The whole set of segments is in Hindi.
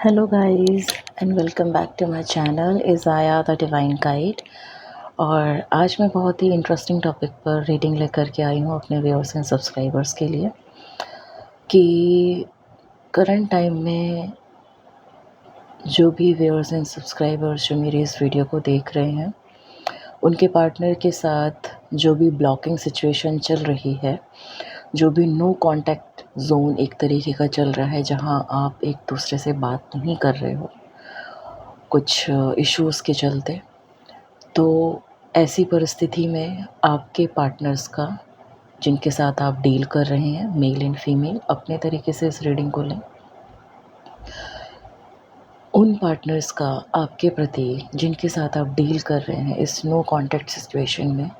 Hello guys and welcome back to my channel Izaya the divine guide. और आज मैं बहुत ही इंटरेस्टिंग टॉपिक पर रीडिंग लेकर के आई हूँ अपने व्यूअर्स एंड सब्सक्राइबर्स के लिए कि करंट टाइम में जो भी व्यूअर्स एंड सब्सक्राइबर्स जो मेरी इस वीडियो को देख रहे हैं उनके पार्टनर के साथ जो भी ब्लॉकिंग सिचुएशन चल रही है, जो भी नो कांटेक्ट जोन एक तरीके का चल रहा है जहां आप एक दूसरे से बात नहीं कर रहे हो कुछ इश्यूज़ के चलते, तो ऐसी परिस्थिति में आपके पार्टनर्स का जिनके साथ आप डील कर रहे हैं, मेल एंड फीमेल, अपने तरीके से इस रीडिंग को लें। उन पार्टनर्स का आपके प्रति जिनके साथ आप डील कर रहे हैं इस नो कांटेक्ट सिचुएशन में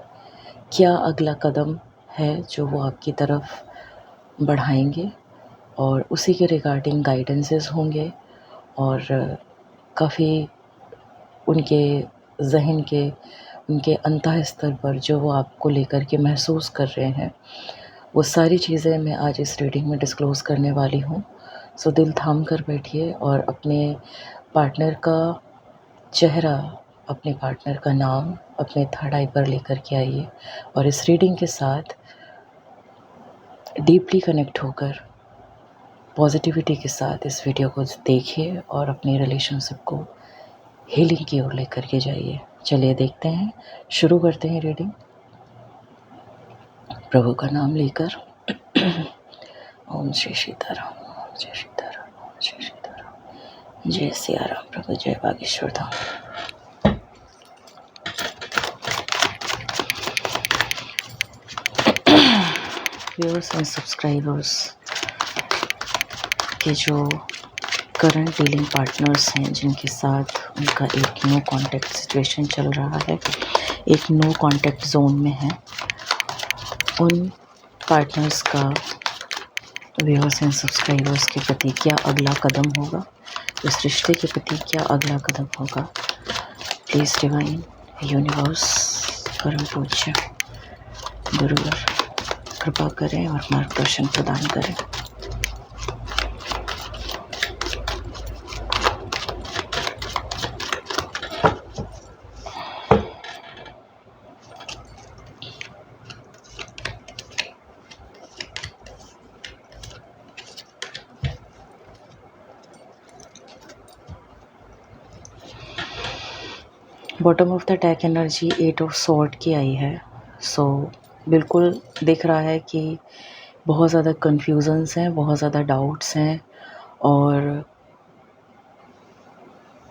क्या अगला कदम है जो वो आपकी तरफ बढ़ाएंगे, और उसी के रिगार्डिंग गाइडेंसेस होंगे और काफ़ी उनके ज़हन के, उनके अंतः स्तर पर जो वो आपको लेकर के महसूस कर रहे हैं, वो सारी चीज़ें मैं आज इस रीडिंग में डिस्क्लोज़ करने वाली हूँ। सो दिल थाम कर बैठिए और अपने पार्टनर का चेहरा, अपने पार्टनर का नाम अपने थर्ड आई पर लेकर के आइए और इस रीडिंग के साथ डीपली कनेक्ट होकर पॉजिटिविटी के साथ इस वीडियो को देखिए और अपनी रिलेशनशिप को हीलिंग की ओर लेकर के जाइए। चलिए देखते हैं, शुरू करते हैं रीडिंग प्रभु का नाम लेकर। ओम श्री सीताराम, ओम श्री सीताराम, ओम श्री सीताराम। जय सिया राम प्रभु, जय Bageshwar Dham. Viewers and subscribers के जो करंट डीलिंग पार्टनर्स हैं जिनके साथ उनका एक नो कांटेक्ट सिचुएशन चल रहा है, एक नो कांटेक्ट जोन में है, उन पार्टनर्स का व्यूअर्स एंड सब्सक्राइबर्स के प्रति क्या अगला कदम होगा, इस रिश्ते के प्रति क्या अगला कदम होगा। प्लीज़ डिवाइन यूनिवर्स परम पूज्य गुरुवर कृपा करें और मार्गदर्शन प्रदान करें। Bottom of the deck energy 8 of sword की आई है। सो बिल्कुल दिख रहा है कि बहुत ज़्यादा कन्फ्यूजन्स हैं, बहुत ज़्यादा डाउट्स हैं और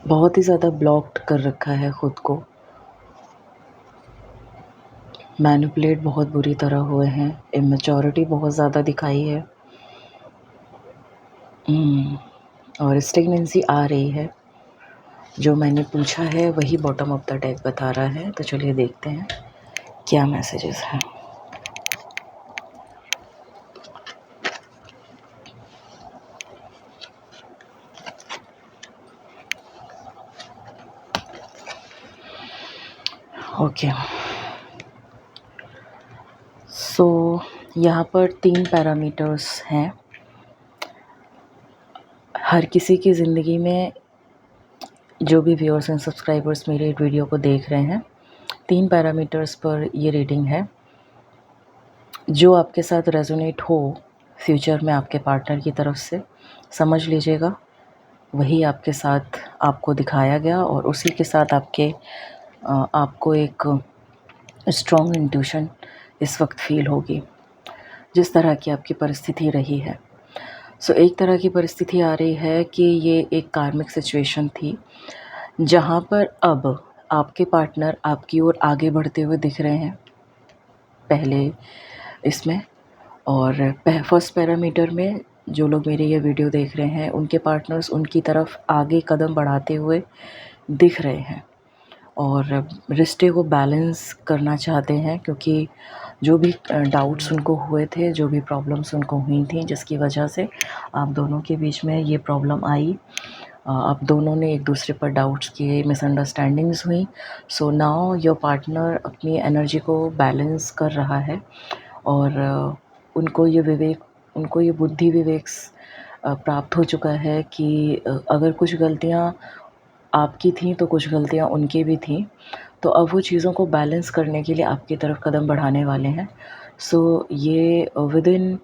बहुत ही ज़्यादा ब्लॉक्ड कर रखा है ख़ुद को। मैनिपुलेट बहुत बुरी तरह हुए हैं, इमेच्योरिटी बहुत ज़्यादा दिखाई है और स्टेगनेंसी आ रही है। जो मैंने पूछा है वही बॉटम ऑफ द डेक बता रहा है। तो चलिए देखते हैं क्या मैसेजेस हैं। ओके, सो यहाँ पर 3 पैरामीटर्स हैं। हर किसी की ज़िंदगी में जो भी व्यूअर्स एंड सब्सक्राइबर्स मेरे वीडियो को देख रहे हैं, 3 पैरामीटर्स पर ये रीडिंग है। जो आपके साथ रेजोनेट हो फ्यूचर में आपके पार्टनर की तरफ से, समझ लीजिएगा वही आपके साथ आपको दिखाया गया और उसी के साथ आपको एक स्ट्रॉन्ग इंट्यूशन इस वक्त फील होगी जिस तरह की आपकी परिस्थिति रही है। सो एक तरह की परिस्थिति आ रही है कि ये एक कार्मिक सिचुएशन थी जहाँ पर अब आपके पार्टनर आपकी ओर आगे बढ़ते हुए दिख रहे हैं पहले इसमें, और फर्स्ट पैरामीटर में जो लोग मेरे ये वीडियो देख रहे हैं उनके पार्टनर्स उनकी तरफ आगे कदम बढ़ाते हुए दिख रहे हैं और रिश्ते को बैलेंस करना चाहते हैं, क्योंकि जो भी डाउट्स उनको हुए थे, जो भी प्रॉब्लम्स उनको हुई थी जिसकी वजह से आप दोनों के बीच में ये प्रॉब्लम आई, आप दोनों ने एक दूसरे पर डाउट्स किए, मिसअंडरस्टैंडिंग्स हुई। सो नाउ योर पार्टनर अपनी एनर्जी को बैलेंस कर रहा है और उनको ये बुद्धि विवेक प्राप्त हो चुका है कि अगर कुछ गलतियाँ आपकी थीं तो कुछ गलतियाँ उनकी भी थीं। तो अब वो चीज़ों को बैलेंस करने के लिए आपकी तरफ कदम बढ़ाने वाले हैं। सो ये विदिन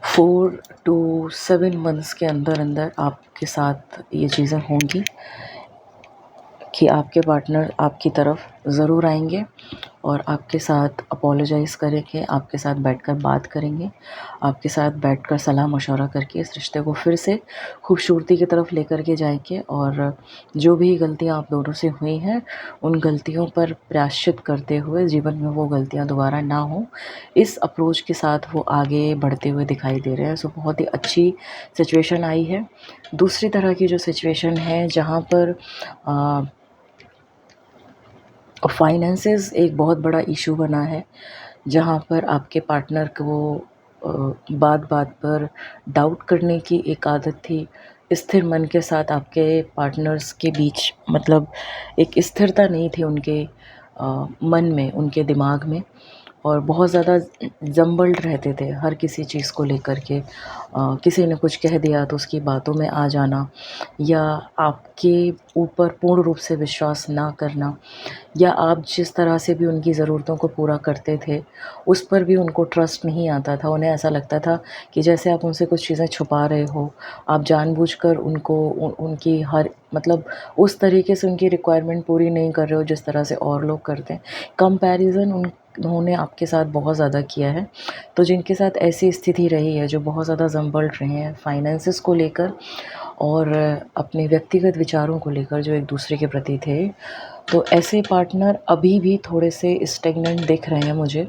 4 टू 7 मंथ्स के अंदर आपके साथ ये चीज़ें होंगी कि आपके पार्टनर आपकी तरफ ज़रूर आएँगे और आपके साथ अपोलोजाइज़ करेंगे, आपके साथ बैठकर बात करेंगे, आपके साथ बैठकर सलाह-मशवरा करके इस रिश्ते को फिर से खूबसूरती की तरफ लेकर के जाएँगे और जो भी गलतियाँ आप दोनों से हुई हैं, उन गलतियों पर प्रायश्चित करते हुए जीवन में वो गलतियाँ दोबारा ना हों, इस अप्रोच के साथ वो आगे बढ़ते हुए दिखाई दे रहे हैं। सो बहुत ही अच्छी सिचुएशन आई है। दूसरी तरह की जो सिचुएशन है जहाँ पर फाइनेंसेस एक बहुत बड़ा इशू बना है, जहाँ पर आपके पार्टनर को बात-बात पर डाउट करने की एक आदत थी। स्थिर मन के साथ आपके पार्टनर्स के बीच मतलब एक स्थिरता नहीं थी उनके मन में, उनके दिमाग में और बहुत ज़्यादा जंबल्ड रहते थे हर किसी चीज़ को लेकर के। किसी ने कुछ कह दिया तो उसकी बातों में आ जाना या आपके ऊपर पूर्ण रूप से विश्वास ना करना या आप जिस तरह से भी उनकी ज़रूरतों को पूरा करते थे, उस पर भी उनको ट्रस्ट नहीं आता था। उन्हें ऐसा लगता था कि जैसे आप उनसे कुछ चीज़ें छुपा रहे हो, आप जानबूझकर उनको उनकी हर मतलब उस तरीके से उनकी रिक्वायरमेंट पूरी नहीं कर रहे हो जिस तरह से और लोग करते हैं। कंपैरिज़न उन्होंने आपके साथ बहुत ज़्यादा किया है। तो जिनके साथ ऐसी स्थिति रही है, जो बहुत ज़्यादा ज़ंबल्ट रहे हैं फाइनेंसेस को लेकर और अपने व्यक्तिगत विचारों को लेकर जो एक दूसरे के प्रति थे, तो ऐसे पार्टनर अभी भी थोड़े से स्टेगनेंट दिख रहे हैं मुझे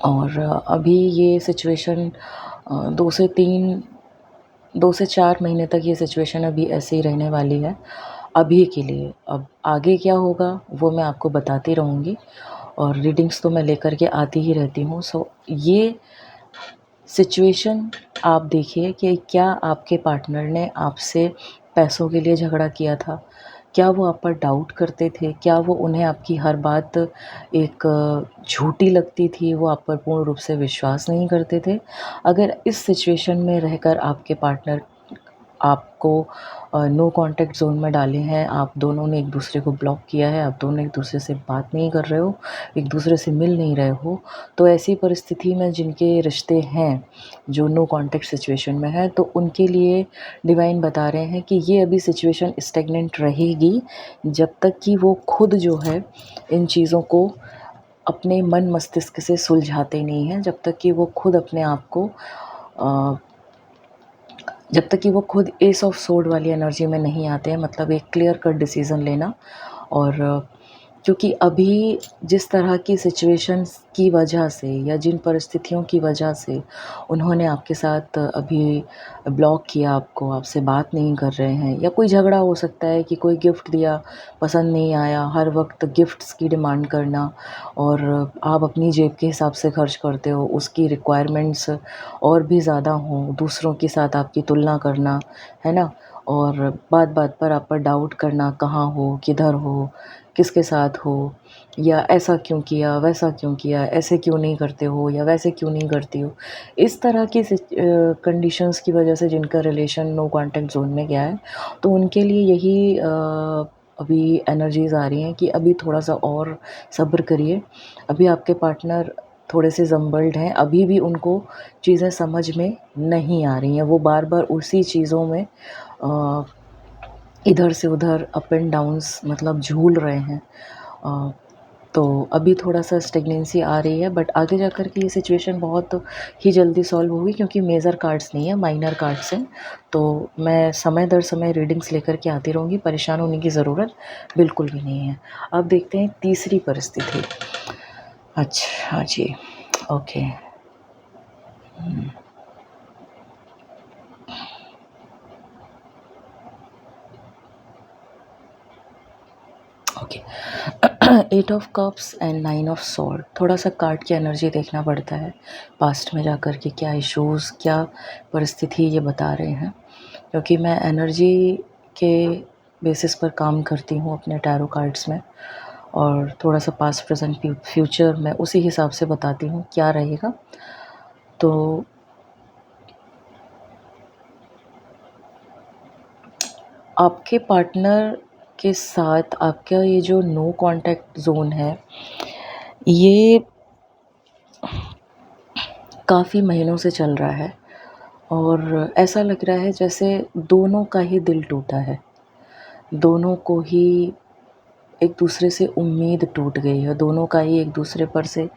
और अभी ये सिचुएशन 2 से 4 महीने तक ये सिचुएशन अभी ऐसे ही रहने वाली है, अभी के लिए। अब आगे क्या होगा वो मैं आपको बताती रहूँगी और रीडिंग्स तो मैं लेकर के आती ही रहती हूँ। सो ये सिचुएशन आप देखिए कि क्या आपके पार्टनर ने आपसे पैसों के लिए झगड़ा किया था? क्या वो आप पर डाउट करते थे? क्या वो उन्हें आपकी हर बात एक झूठी लगती थी, वो आप पर पूर्ण रूप से विश्वास नहीं करते थे? अगर इस सिचुएशन में रहकर आपके पार्टनर आपको नो कॉन्टैक्ट ज़ोन में डाले हैं, आप दोनों ने एक-दूसरे को ब्लॉक किया है, आप दोनों एक-दूसरे से बात नहीं कर रहे हो, एक-दूसरे से मिल नहीं रहे हो, तो ऐसी परिस्थिति में जिनके रिश्ते हैं, जो नो कॉन्टैक्ट सिचुएशन में है, तो उनके लिए डिवाइन बता रहे हैं कि ये अभी सिचुएशन स्टैग्नेंट रहेगी, जब तक कि वो खुद जो है, इन चीज़ों को अपने मन मस्तिष्क से सुलझाते नहीं हैं, जब तक कि वो खुद अपने आप को अ जब तक कि वो खुद एस ऑफ सोर्ड वाली एनर्जी में नहीं आते हैं मतलब एक क्लियर कट डिसीज़न लेना और क्योंकि अभी जिस तरह की सिचुएशंस की वजह से या जिन परिस्थितियों की वजह से उन्होंने आपके साथ अभी ब्लॉक किया आपको, आपसे बात नहीं कर रहे हैं या कोई झगड़ा हो सकता है कि कोई गिफ्ट दिया, पसंद नहीं आया, हर वक्त गिफ्ट्स की डिमांड करना और आप अपनी जेब के हिसाब से खर्च करते हो, उसकी रिक्वायरमेंट्स और भी ज़्यादा हों, दूसरों के साथ आपकी तुलना करना, है ना? और बात-बात पर आप पर डाउट करना, कहाँ हो, किधर हो, किसके साथ हो या ऐसा क्यों किया, वैसा क्यों किया, ऐसे क्यों नहीं करते हो या वैसे क्यों नहीं करती हो। इस तरह की कंडीशंस की वजह से जिनका रिलेशन नो कॉन्टैक्ट ज़ोन में गया है, तो उनके लिए यही अभी एनर्जीज़ आ रही हैं कि अभी थोड़ा-सा और सब्र करिए। अभी आपके पार्टनर थोड़े से ज़म्बल्ड हैं, अभी भी उनको चीज़ें समझ में नहीं आ रही हैं। वो बार-बार उसी चीज़ों में अ, इधर से उधर अप एंड डाउन्स मतलब झूल रहे हैं। अ, तो अभी थोड़ा-सा स्टेगनेंसी आ रही है बट आगे जाकर के ये सिचुएशन बहुत ही जल्दी सॉल्व होगी क्योंकि मेजर कार्ड्स नहीं है, माइनर कार्ड्स हैं। तो मैं समय दर समय रीडिंग्स लेकर के आती रहूँगी, परेशान होने की ज़रूरत बिल्कुल भी नहीं है। अब देखते हैं तीसरी परिस्थिति। अच्छा जी, okay. Okay. 8 of cups and 9 of sword थोड़ा-सा कार्ड की एनर्जी देखना पड़ता है। पास्ट में जाकर के क्या इश्यूज़, क्या परिस्थिति ये बता रहे हैं। क्योंकि मैं एनर्जी के बेसिस पर काम करती हूँ अपने टैरो कार्ड्स में और थोड़ा-सा पास्ट, प्रेज़ेंट, फ्यूचर मैं उसी हिसाब से बताती हूँ क्या रहेगा। तो आपके पार्टनर के साथ आपका ये जो नो कांटेक्ट ज़ोन है, ये काफ़ी महीनों से चल रहा है और ऐसा लग रहा है जैसे दोनों का ही दिल टूटा है। दोनों को ही एक दूसरे से उम्मीद टूट गई है, दोनों का ही एक दूसरे पर से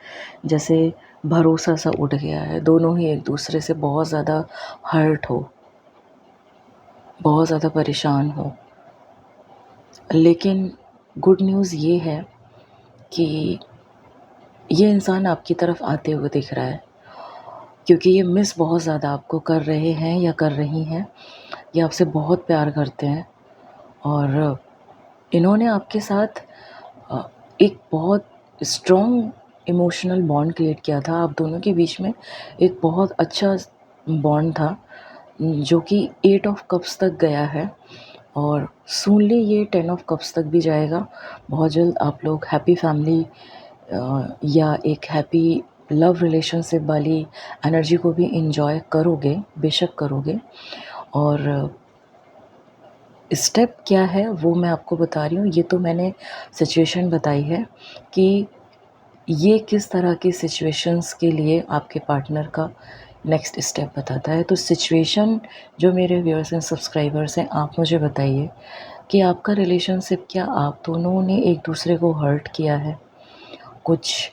जैसे भरोसा सा उठ गया है। दोनों ही एक दूसरे से बहुत ज़्यादा हर्ट हो, बहुत ज़्यादा परेशान हो। लेकिन गुड न्यूज़ ये है कि ये इंसान आपकी तरफ आते हुए दिख रहा है, क्योंकि ये मिस बहुत ज़्यादा आपको कर रहे हैं या कर रही हैं। ये आपसे बहुत प्यार करते हैं और इन्होंने आपके साथ एक बहुत स्ट्रॉन्ग इमोशनल बॉन्ड क्रिएट किया था। आप दोनों के बीच में एक बहुत अच्छा बॉन्ड था, जो कि 8 ऑफ कप्स तक गया है और सूनली ये 10 ऑफ कप्स तक भी जाएगा। बहुत जल्द आप लोग हैप्पी फैमिली या एक हैप्पी लव रिलेशनशिप वाली एनर्जी को भी एंजॉय करोगे, बेशक करोगे। और स्टेप क्या है वो मैं आपको बता रही हूँ। ये तो मैंने सिचुएशन बताई है कि ये किस तरह की सिचुएशंस के लिए आपके पार्टनर का नेक्स्ट स्टेप बताता है। तो सिचुएशन जो मेरे व्यूअर्स एंड सब्सक्राइबर्स हैं, आप मुझे बताइए कि आपका रिलेशनशिप, क्या आप दोनों ने एक दूसरे को हर्ट किया है कुछ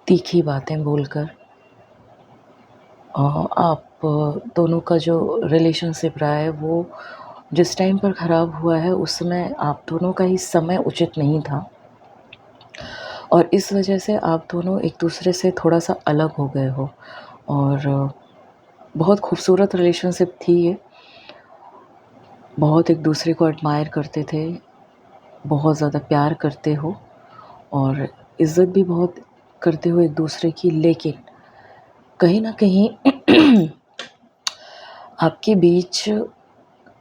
तीखी बातें बोलकर? आप दोनों का जो रिलेशनशिप रहा है वो जिस टाइम पर ख़राब हुआ है उस समय आप दोनों का ही समय उचित नहीं था और इस वजह से आप दोनों एक दूसरे से थोड़ा सा अलग हो गए हो। और बहुत खूबसूरत रिलेशनशिप थी ये, बहुत एक दूसरे को एडमायर करते थे, बहुत ज़्यादा प्यार करते हो और इज़्ज़त भी बहुत करते हो एक दूसरे की। लेकिन कहीं ना कहीं आपके बीच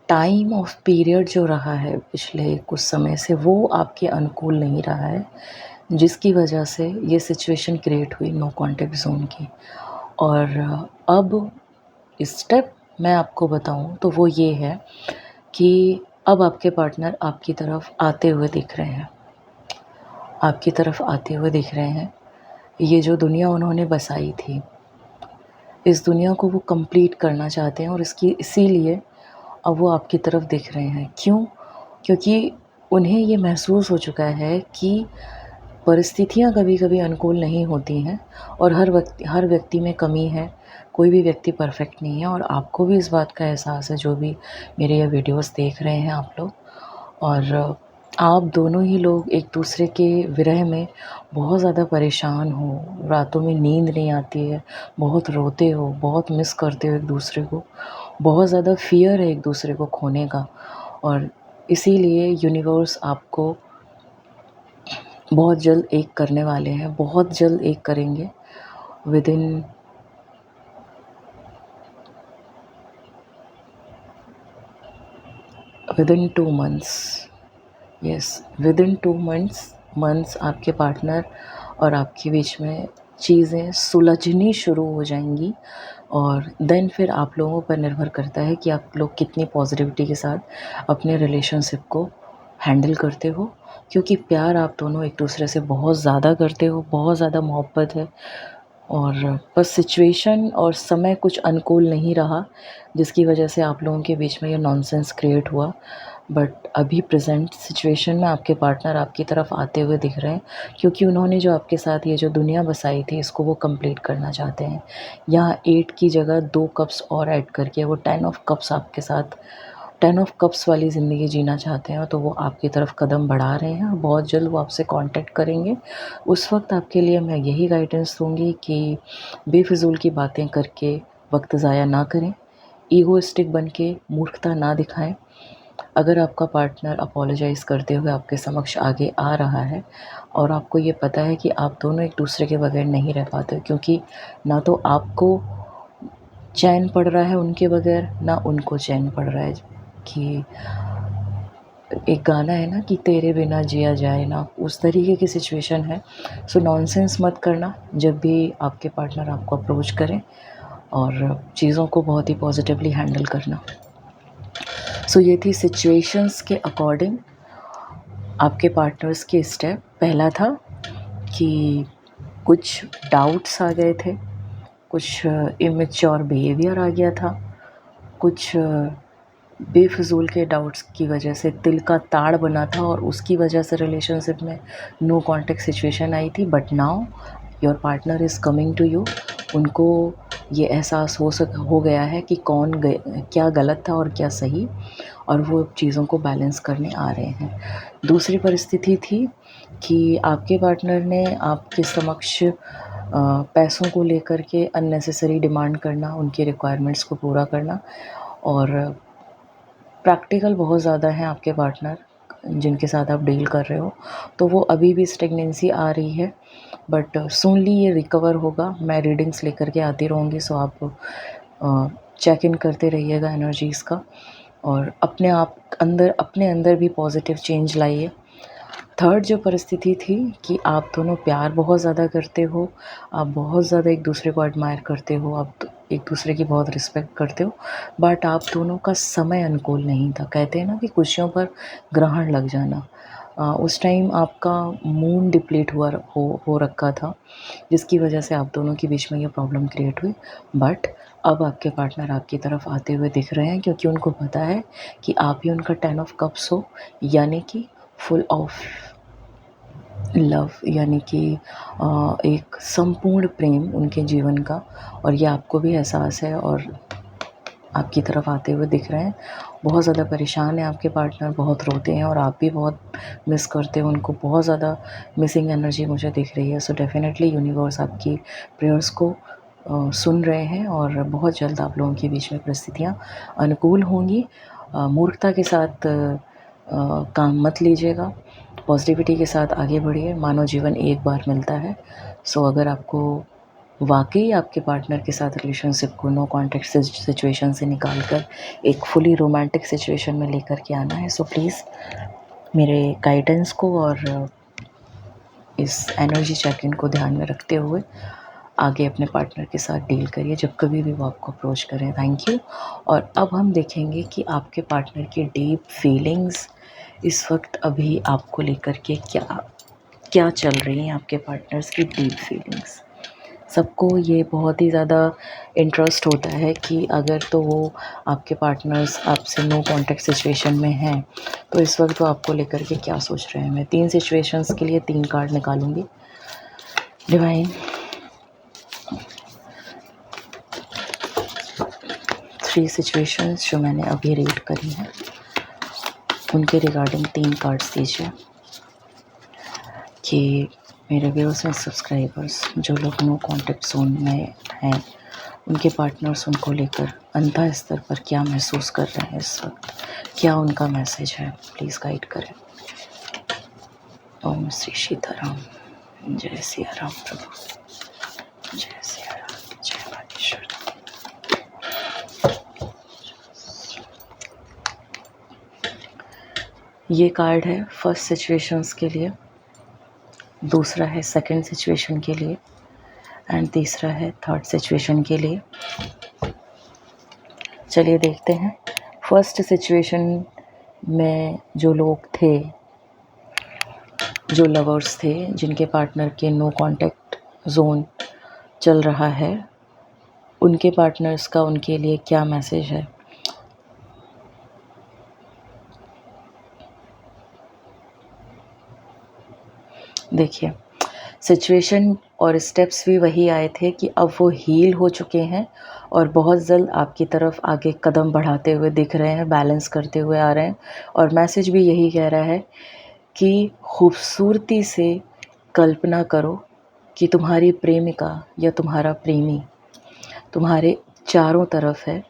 टाइम ऑफ पीरियड जो रहा है पिछले कुछ समय से, वो आपके अनुकूल नहीं रहा है, जिसकी वजह से ये सिचुएशन क्रिएट हुई नो कांटेक्ट ज़ोन की। और अब स्टेप मैं आपको बताऊं तो वो ये है कि अब आपके पार्टनर आपकी तरफ आते हुए दिख रहे हैं, आपकी तरफ आते हुए दिख रहे हैं। ये जो दुनिया उन्होंने बसाई थी, इस दुनिया को वो कंप्लीट करना चाहते हैं और इसीलिए अब वो आपकी तरफ दिख रहे हैं। क्यों? क्योंकि उन्हें ये महसूस हो चुका है कि परिस्थितियाँ कभी-कभी अनुकूल नहीं होती हैं और हर व्यक्ति में कमी है, कोई भी व्यक्ति परफेक्ट नहीं है और आपको भी इस बात का एहसास है, जो भी मेरे ये वीडियोस देख रहे हैं आप लोग। और आप दोनों ही लोग एक दूसरे के विरह में बहुत ज़्यादा परेशान हो, रातों में नींद नहीं आती है, बहुत रोते हो, बहुत मिस करते हो एक दूसरे को, बहुत ज़्यादा फ़ियर है एक दूसरे को खोने का। और इसीलिए यूनिवर्स आपको बहुत जल्द एक करने वाले हैं, बहुत जल्द एक करेंगे। Within within 2 months, yes, within 2 months आपके पार्टनर और आपके बीच में चीज़ें सुलझनी शुरू हो जाएंगी। और देन फिर आप लोगों पर निर्भर करता है कि आप लोग कितनी पॉजिटिविटी के साथ अपने रिलेशनशिप को हैंडल करते हो, क्योंकि प्यार आप दोनों एक दूसरे से बहुत ज़्यादा करते हो, बहुत ज़्यादा मोहब्बत है। और बस सिचुएशन और समय कुछ अनुकूल नहीं रहा, जिसकी वजह से आप लोगों के बीच में ये नॉनसेंस क्रिएट हुआ। बट अभी प्रेजेंट सिचुएशन में आपके पार्टनर आपकी तरफ आते हुए दिख रहे हैं, क्योंकि उन्होंने जो आपके साथ ये जो दुनिया बसाई थी, इसको वो कंप्लीट करना चाहते हैं। यहाँ 8 की जगह 2 कप्स और ऐड करके वो 10 ऑफ कप्स आपके साथ, 10 ऑफ कप्स वाली ज़िंदगी जीना चाहते हैं। तो वो आपकी तरफ कदम बढ़ा रहे हैं और बहुत जल्द वो आपसे कांटेक्ट करेंगे। उस वक्त आपके लिए मैं यही गाइडेंस दूंगी कि बेफिजूल की बातें करके वक्त ज़ाया ना करें, ईगोइस्टिक बन के मूर्खता ना दिखाएं। अगर आपका पार्टनर अपोलोजाइज़ करते हुए आपके समक्ष आगे आ रहा है और आपको ये पता है कि आप दोनों एक दूसरे के बगैर नहीं रह पाते, क्योंकि ना तो आपको चैन पड़ रहा है उनके बगैर, ना उनको चैन पड़ रहा है। कि एक गाना है ना कि तेरे बिना जिया जाए ना, उस तरीके की सिचुएशन है। सो नॉनसेंस मत करना जब भी आपके पार्टनर आपको अप्रोच करें और चीज़ों को बहुत ही पॉजिटिवली हैंडल करना। सो ये थी सिचुएशंस के अकॉर्डिंग आपके पार्टनर्स के स्टेप। पहला था कि कुछ डाउट्स आ गए थे, कुछ इमेच्योर बिहेवियर आ गया था, कुछ बेफिजूल के डाउट्स की वजह से तिल का ताड़ बना था और उसकी वजह से रिलेशनशिप में नो कॉन्टेक्ट सिचुएशन आई थी। But now your partner is coming to you. उनको ये एहसास हो गया है कि क्या गलत था और क्या सही, और वो चीज़ों को बैलेंस करने आ रहे हैं। दूसरी परिस्थिति थी कि आपके पार्टनर ने आपके समक्ष पैसों को लेकर के अननेसेसरी डिमांड करना, उनकी रिक्वायरमेंट्स को पूरा करना, और प्रैक्टिकल बहुत ज़्यादा हैं आपके पार्टनर जिनके साथ आप डील कर रहे हो। तो वो अभी भी स्टेगनेंसी आ रही है, बट सूनली ये रिकवर होगा। मैं रीडिंग्स लेकर के आती रहूँगी, सो आप चेक इन करते रहिएगा एनर्जीज़ का, और अपने अंदर भी पॉजिटिव चेंज लाइए। थर्ड जो परिस्थिति थी कि आप दोनों प्यार बहुत ज़्यादा करते हो, आप बहुत ज़्यादा एक दूसरे को एडमायर करते हो, आप एक दूसरे की बहुत रिस्पेक्ट करते हो, बट आप दोनों का समय अनुकूल नहीं था। कहते हैं ना कि खुशियों पर ग्रहण लग जाना। उस टाइम आपका मून डिप्लीट हो रखा था, जिसकी वजह से आप दोनों के बीच में ये प्रॉब्लम क्रिएट हुई। बट अब आपके पार्टनर आपकी तरफ आते हुए दिख रहे हैं, क्योंकि उनको पता है कि आप ही उनका 10 ऑफ कप्स हो, यानी कि फुल ऑफ लव, यानी कि एक संपूर्ण प्रेम उनके जीवन का, और ये आपको भी एहसास है और आपकी तरफ आते हुए दिख रहे हैं। बहुत ज़्यादा परेशान है आपके पार्टनर, बहुत रोते हैं, और आप भी बहुत मिस करते हो उनको। बहुत ज़्यादा मिसिंग एनर्जी मुझे दिख रही है। सो डेफिनेटली यूनिवर्स आपकी प्रेयर्स को सुन रहे हैं, और बहुत जल्द आप लोगों के बीच में परिस्थितियाँ अनुकूल होंगी। मूर्खता के साथ काम मत लीजिएगा, पॉजिटिविटी के साथ आगे बढ़िए। मानव जीवन एक बार मिलता है। सो अगर आपको वाकई आपके पार्टनर के साथ रिलेशनशिप को नो कॉन्टैक्ट सिचुएशन से निकाल कर एक फुली रोमांटिक सिचुएशन में लेकर के आना है, सो प्लीज़ मेरे गाइडेंस को और इस एनर्जी चेक इन को ध्यान में रखते हुए आगे अपने पार्टनर के साथ डील करिए जब कभी भी वो आपको अप्रोच करें। Thank you. और अब हम देखेंगे कि आपके पार्टनर की डीप फीलिंग्स इस वक्त अभी आपको लेकर के क्या चल रही हैं। आपके पार्टनर्स की डीप फीलिंग्स, सबको ये बहुत ही ज़्यादा इंटरेस्ट होता है कि अगर तो वो आपके पार्टनर्स आपसे नो कॉन्टैक्ट सिचुएशन में हैं, तो इस वक्त वो आपको लेकर के क्या सोच रहे हैं। मैं 3 सिचुएशंस के लिए 3 कार्ड निकालूंगी। डिवाइन, 3 सिचुएशंस जो मैंने अभी रीड करी हैं, उनके रिगार्डिंग 3 कार्ड्स दीजिए कि मेरे व्यूअर्स एंड सब्सक्राइबर्स जो लोग नो कॉन्टैक्ट जोन में हैं, उनके पार्टनर्स उनको लेकर अंतः स्तर पर क्या महसूस कर रहे हैं इस वक्त, क्या उनका मैसेज है, प्लीज़ गाइड करें। ओम श्री सीताराम, जय सिया राम प्रभु, जय सिया राम, जय बागेश्वर। ये कार्ड है फर्स्ट सिचुएशंस के लिए, दूसरा है सेकंड सिचुएशन के लिए, एंड तीसरा है थर्ड सिचुएशन के लिए। चलिए देखते हैं। फर्स्ट सिचुएशन में जो लोग थे, जो लवर्स थे, जिनके पार्टनर के नो कॉन्टैक्ट जोन चल रहा है, उनके पार्टनर्स का उनके लिए क्या मैसेज है। देखिए, सिचुएशन और स्टेप्स भी वही आए थे कि अब वो हील हो चुके हैं और बहुत जल्द आपकी तरफ आगे कदम बढ़ाते हुए दिख रहे हैं, बैलेंस करते हुए आ रहे हैं। और मैसेज भी यही कह रहा है कि खूबसूरती से कल्पना करो कि तुम्हारी प्रेमिका या तुम्हारा प्रेमी तुम्हारे चारों तरफ है,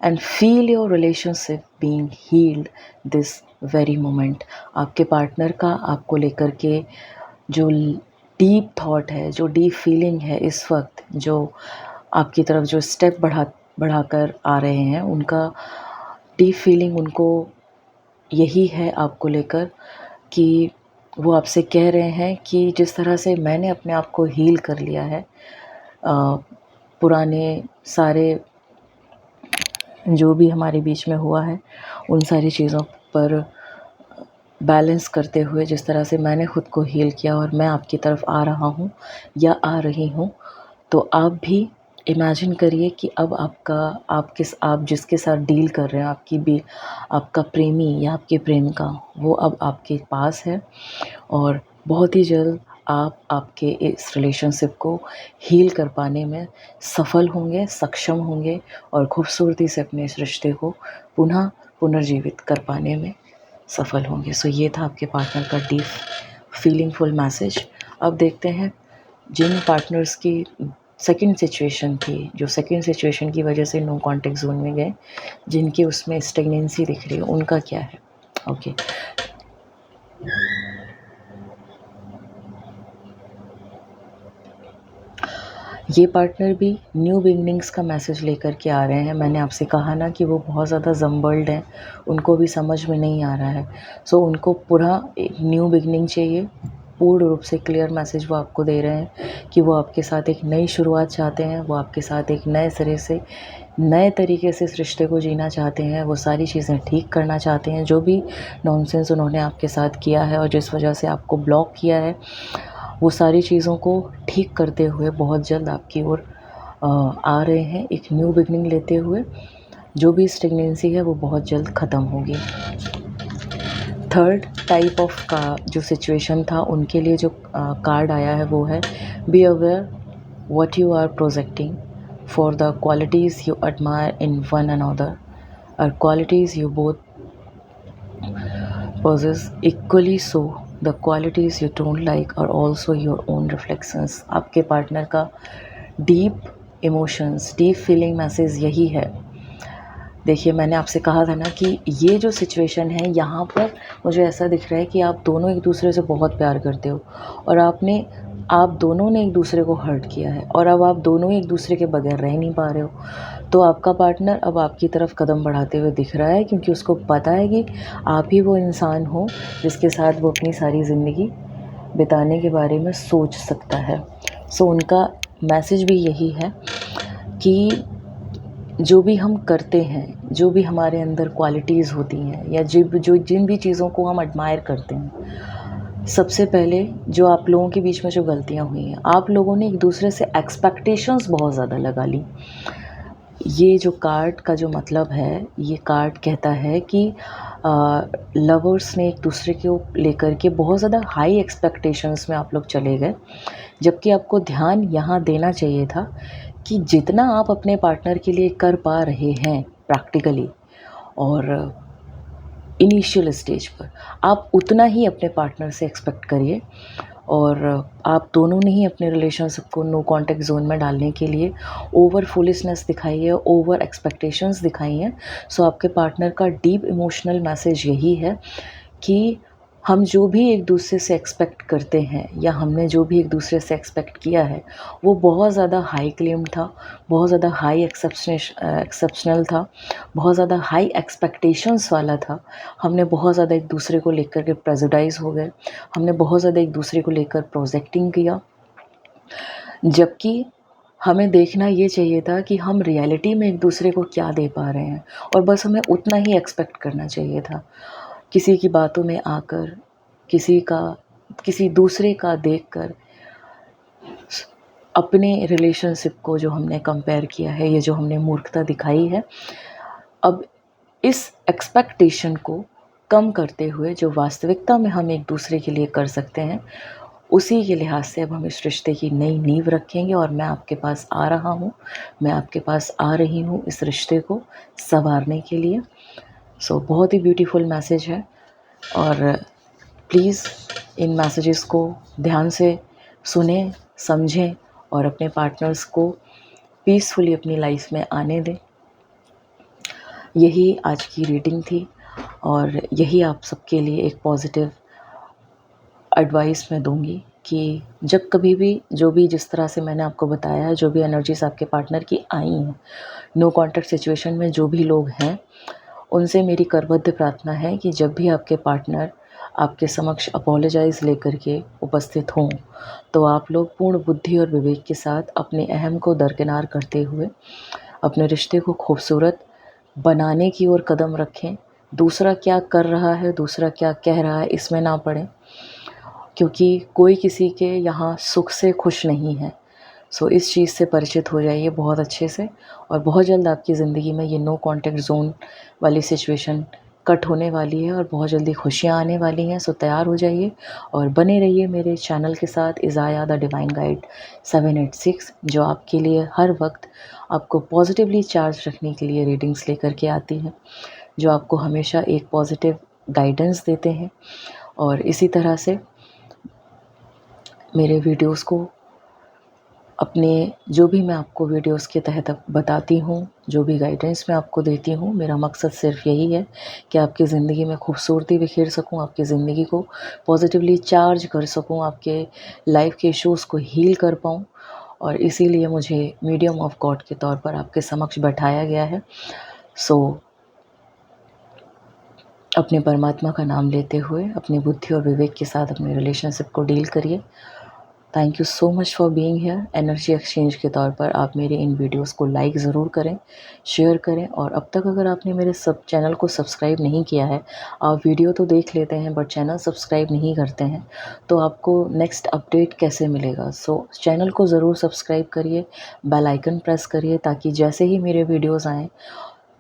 and feel your relationship being healed this very moment. आपके पार्टनर का आपको लेकर के जो डीप थॉट है, जो डीप फीलिंग है इस वक्त, जो आपकी तरफ जो स्टेप बढ़ाकर आ रहे हैं, उनका डीप फीलिंग उनको यही है आपको लेकर कि वो आपसे कह रहे हैं कि जिस तरह से मैंने अपने आप को हील कर लिया है, पुराने सारे जो भी हमारे बीच में हुआ है उन सारी चीज़ों पर बैलेंस करते हुए जिस तरह से मैंने ख़ुद को हील किया और मैं आपकी तरफ आ रहा हूँ या आ रही हूँ, तो आप भी इमेजिन करिए कि अब आप जिसके साथ डील कर रहे हैं, आपका प्रेमी या आपके प्रेमिका, वो अब आपके पास है और बहुत ही जल्द आप आपके इस रिलेशनशिप को हील कर पाने में सफल होंगे, सक्षम होंगे और खूबसूरती से अपने इस रिश्ते को पुनर्जीवित कर पाने में सफल होंगे। सो ये था आपके पार्टनर का डीप फीलिंगफुल मैसेज। अब देखते हैं जिन पार्टनर्स की सेकंड सिचुएशन की वजह से नो कॉन्टैक्ट ज़ोन में गए, जिनकी उसमें स्टेगनेंसी दिख रही है, उनका क्या है। ओके, ये पार्टनर भी न्यू बिगनिंग्स का मैसेज लेकर के आ रहे हैं। मैंने आपसे कहा ना कि वो बहुत ज़्यादा जम्बल्ड हैं, उनको भी समझ में नहीं आ रहा है। सो उनको पूरा एक न्यू बिगनिंग चाहिए। पूर्ण रूप से क्लियर मैसेज वो आपको दे रहे हैं कि वो आपके साथ एक नई शुरुआत चाहते हैं, वो आपके साथ एक नए सिरे से, नए तरीके से इस रिश्ते को जीना चाहते हैं। वो सारी चीज़ें ठीक करना चाहते हैं, जो भी नॉनसेंस उन्होंने आपके साथ किया है और जिस वजह से आपको ब्लॉक किया है, वो सारी चीज़ों को ठीक करते हुए बहुत जल्द आपकी ओर आ रहे हैं, एक न्यू बिगनिंग लेते हुए। जो भी स्टेगनेंसी है वो बहुत जल्द ख़त्म होगी। थर्ड टाइप ऑफ का जो सिचुएशन था, उनके लिए जो कार्ड आया है वो है be aware what you are projecting for the qualities you admire in one another or qualities you both possess equally, so the qualities you don't like are also your own reflections। आपके पार्टनर का deep emotions, deep feeling message यही है। देखिए, मैंने आपसे कहा था ना कि ये जो सिचुएशन है, यहाँ पर मुझे ऐसा दिख रहा है कि आप दोनों एक दूसरे से बहुत प्यार करते हो और आप दोनों ने एक दूसरे को हर्ट किया है और अब आप दोनों एक दूसरे के बगैर रह नहीं पा रहे हो। तो आपका पार्टनर अब आपकी तरफ कदम बढ़ाते हुए दिख रहा है, क्योंकि उसको पता है कि आप ही वो इंसान हो जिसके साथ वो अपनी सारी ज़िंदगी बिताने के बारे में सोच सकता है। सो उनका मैसेज भी यही है कि जो भी हम करते हैं, जो भी हमारे अंदर क्वालिटीज़ होती हैं या जिन भी चीज़ों को हम एडमायर करते हैं, सबसे पहले जो आप लोगों के बीच में जो गलतियाँ हुई हैं, आप लोगों ने एक दूसरे से एक्सपेक्टेशंस बहुत ज़्यादा लगा ली। ये जो कार्ड का जो मतलब है, ये कार्ड कहता है कि लवर्स ने एक दूसरे को लेकर के बहुत ज़्यादा हाई एक्सपेक्टेशंस में आप लोग चले गए, जबकि आपको ध्यान यहाँ देना चाहिए था कि जितना आप अपने पार्टनर के लिए कर पा रहे हैं प्रैक्टिकली और इनिशियल स्टेज पर, आप उतना ही अपने पार्टनर से एक्सपेक्ट करिए। और आप दोनों ने ही अपने रिलेशनशिप को नो कॉन्टैक्ट ज़ोन में डालने के लिए ओवर फुलिशनेस दिखाई है, ओवर एक्सपेक्टेशंस दिखाई हैं। सो आपके पार्टनर का डीप इमोशनल मैसेज यही है कि हम जो भी एक दूसरे से एक्सपेक्ट करते हैं या हमने जो भी एक दूसरे से एक्सपेक्ट किया है, वो बहुत ज़्यादा हाई क्लेम था, बहुत ज़्यादा हाई एक्सेप्शनल था, बहुत ज़्यादा हाई एक्सपेक्टेशंस वाला था। हमने बहुत ज़्यादा एक दूसरे को लेकर के प्रेजुडाइज़ हो गए, हमने बहुत ज़्यादा एक दूसरे को लेकर प्रोजेक्टिंग किया, जबकि हमें देखना ये चाहिए था कि हम रियलिटी में एक दूसरे को क्या दे पा रहे हैं और बस हमें उतना ही एक्सपेक्ट करना चाहिए था। किसी की बातों में आकर, किसी दूसरे का देखकर अपने रिलेशनशिप को जो हमने कंपेयर किया है, ये जो हमने मूर्खता दिखाई है, अब इस एक्सपेक्टेशन को कम करते हुए जो वास्तविकता में हम एक दूसरे के लिए कर सकते हैं, उसी के लिहाज से अब हम इस रिश्ते की नई नींव रखेंगे और मैं आपके पास आ रहा हूँ, मैं आपके पास आ रही हूँ इस रिश्ते को संवारने के लिए। सो बहुत ही ब्यूटीफुल मैसेज है और प्लीज़ इन मैसेजेस को ध्यान से सुनें, समझें और अपने पार्टनर्स को पीसफुली अपनी लाइफ में आने दें। यही आज की रीडिंग थी और यही आप सबके लिए एक पॉजिटिव एडवाइस मैं दूंगी कि जब कभी भी जिस तरह से मैंने आपको बताया है, जो भी एनर्जीज आपके पार्टनर की आई हैं, नो कॉन्टैक्ट सिचुएशन में जो भी लोग हैं, उनसे मेरी करबद्ध प्रार्थना है कि जब भी आपके पार्टनर आपके समक्ष अपोलोजाइज़ लेकर के उपस्थित हों, तो आप लोग पूर्ण बुद्धि और विवेक के साथ अपने अहम को दरकिनार करते हुए अपने रिश्ते को खूबसूरत बनाने की ओर कदम रखें। दूसरा क्या कर रहा है, दूसरा क्या कह रहा है, इसमें ना पड़ें, क्योंकि कोई किसी के यहाँ सुख से खुश नहीं है। सो इस चीज़ से परिचित हो जाइए बहुत अच्छे से, और बहुत जल्द आपकी ज़िंदगी में ये नो कॉन्टैक्ट ज़ोन वाली सिचुएशन कट होने वाली है और बहुत जल्दी खुशियाँ आने वाली हैं। सो तैयार हो जाइए और बने रहिए मेरे चैनल के साथ, इज़ाया द डिवाइन गाइड 786, जो आपके लिए हर वक्त आपको पॉजिटिवली चार्ज रखने के लिए रीडिंग्स लेकर के आती है, जो आपको हमेशा एक पॉजिटिव गाइडेंस देते हैं। और इसी तरह से मेरे वीडियोस को अपने, जो भी मैं आपको वीडियोस के तहत बताती हूँ, जो भी गाइडेंस मैं आपको देती हूँ, मेरा मकसद सिर्फ यही है कि आपकी ज़िंदगी में खूबसूरती बिखेर सकूँ, आपकी ज़िंदगी को पॉजिटिवली चार्ज कर सकूँ, आपके लाइफ के इश्यूज़ को हील कर पाऊँ। और इसीलिए मुझे मीडियम ऑफ गॉड के तौर पर आपके समक्ष बैठाया गया है। सो अपने परमात्मा का नाम लेते हुए अपनी बुद्धि और विवेक के साथ अपने रिलेशनशिप को डील करिए। Thank you so much for being here. Energy exchange के तौर पर आप मेरे इन वीडियोस को लाइक ज़रूर करें, शेयर करें, और अब तक अगर आपने मेरे चैनल को सब्सक्राइब नहीं किया है, आप वीडियो तो देख लेते हैं बट चैनल सब्सक्राइब नहीं करते हैं, तो आपको नेक्स्ट अपडेट कैसे मिलेगा? सो चैनल को ज़रूर सब्सक्राइब करिए, बेल आइकन प्रेस करिए, ताकि जैसे ही मेरे वीडियोज़ आएँ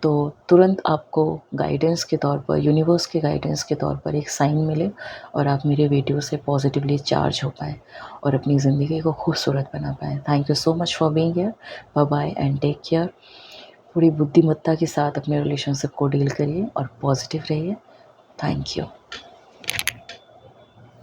तो तुरंत आपको गाइडेंस के तौर पर, यूनिवर्स के गाइडेंस के तौर पर एक साइन मिले और आप मेरे वीडियो से पॉजिटिवली चार्ज हो पाएँ और अपनी ज़िंदगी को खूबसूरत बना पाएँ। Thank you so much for being here. Bye bye and take care. पूरी बुद्धिमत्ता के साथ अपने रिलेशनशिप को डील करिए और पॉजिटिव रहिए। Thank you.